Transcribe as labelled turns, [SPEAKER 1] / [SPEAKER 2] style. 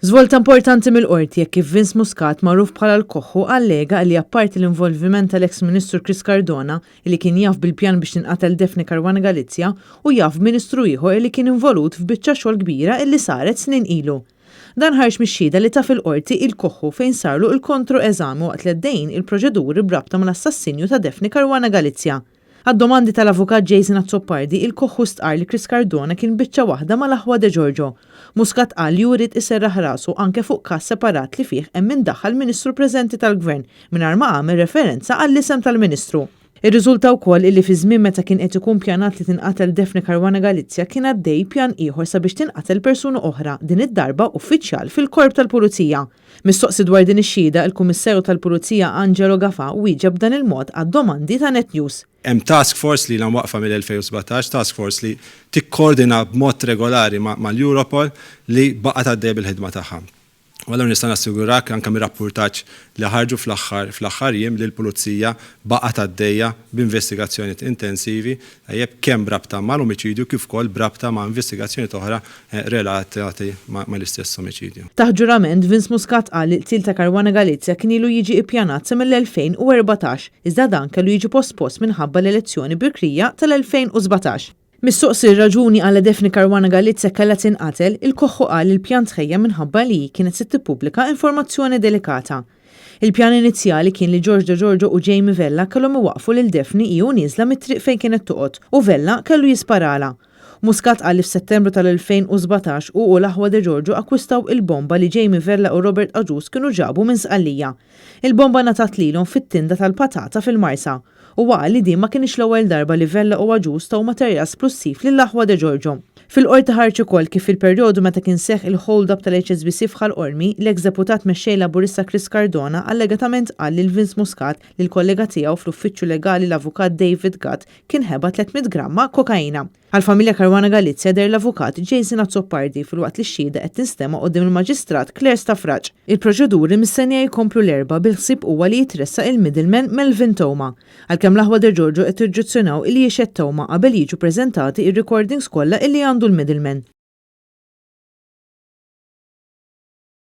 [SPEAKER 1] Żvolta importanti mill-qorti jekk kif Vince Muscat magħruf bħala l-Koħħu allega li apparti l-involviment tal-eks Ministru Chris Cardona li kien jaf bil-pjan biex tinqatel Daphne Caruana Galizia u jaf Ministru ieħor li kien involut f'biċċa xogħol kbira illi saret snin ilu. Dan ħarġ mix-xhieda li taf il-qorti il-Koħħu fejn sarlu l-kontro eżami waqt li għaddejjin il-proċeduri brabta mal-assassinju ta' Daphne Caruana Galizia. Għad-domandi tal-avukat Jason Azzopardi il-Koħħu stqar li Chris Cardona kien biċċa waħda mal-aħwa de Giorgio. Muscat qal li jrid iserraħ rasu anke fuq każ separat li fih hemm indaħħal Ministru preżenti tal-Gvern mingħajr ma għamel referenza għall-isem tal-Ministru. Ir-riżulta wkoll illi fi żmien meta kien qed ikun pjanat li tinqatel Daphne Caruana Galizia kien għaddej pjan ieħor sabiex tinqatel persuna oħra din id-darba uffiċjal fil-Korp tal-Pulizija. Mistoqsi dwar din ix-xhieda il-Kummissarju tal-Pulizija Angelo Gafà wieġeb b'dan il-mod għad-domandi ta' Net News.
[SPEAKER 2] Hemm task force li waqfa mill-2017, task force li tikkoordina b'mod regolari mal-Europol li baqgħet għaddej bil-ħidma tagħha. Għallu nista' nassigurak anke mir-rapportaġġ li ħarġu fl-aħħar jiem li l-Pulizija baqgħet għaddejja b'investigazzjonijiet intensivi kemm brabta mal-omiċidju kif ukoll brabta ma' investigazzjonijiet oħra relatati mal-istess omiċidju.
[SPEAKER 1] Taħt ġurament Vince Muscat qal li l-qtil ta' Caruana Galizia kien ilu jiġi ippjanat sa mill-2014 iżda dan kellu jiġi pospost minħabba l-elezzjoni bikrija tal-2017. Mistoqsi raġuni għal Daphne Caruana Galizia kellha tinqatel, il-Koħħu qal il-pjan tħejja minħabba li kienet se tippubblika informazzjoni delikata. Il-pjan inizjali kien li George de Giorgio u Jamie Vella kellhom iwaqfu lil Daphne hija nieżla mit-triq fejn kienet toqgħod u Vella kellu jisparala. Muscat qal li f'Settembru tal-2017 u l-aħwa de Giorgio akkwistaw il-bomba li Jamie Vella u Robert Aġus kienu ġabu minn Sqallija. Il-bomba ngħatat lilhom fit-tinda tal-patata fil-Marsa. U qal li din ma kienx l-ewwel darba li Vella u Aġus taw materjal splussiv lill-aħwa de Giorgio. Fil-qorti ħarġ ukoll kif fil-perjodu meta kien seħħ il-hold-up tal-HSBC f'Ħal-Qormi l-eks deputat mexxej Laburista Chris Cardona allegatament qal lil Vince Muscat li l-kollega tiegħu fl-uffiċċju legali l-avukat David Gatt kien ħeba 300 gramma kokaina. Għal-familja Caruana Galizia der l-avukat Jason Azzopardi fil-waqt li x-xhieda qed tinstema' quddiem il-Maġistrat Claire Staffraġ. Il-proċeduri mistennija jkomplu l-erba' bil-ħsieb huwa li jitressa il-middleman Melvin Toma. Għalkemm l-aħwa de Giorgio qed tiġġuzzjonaw li jixed Toma qabel jiġu preżentati ir-recordings kollha illi għandu l-middleman.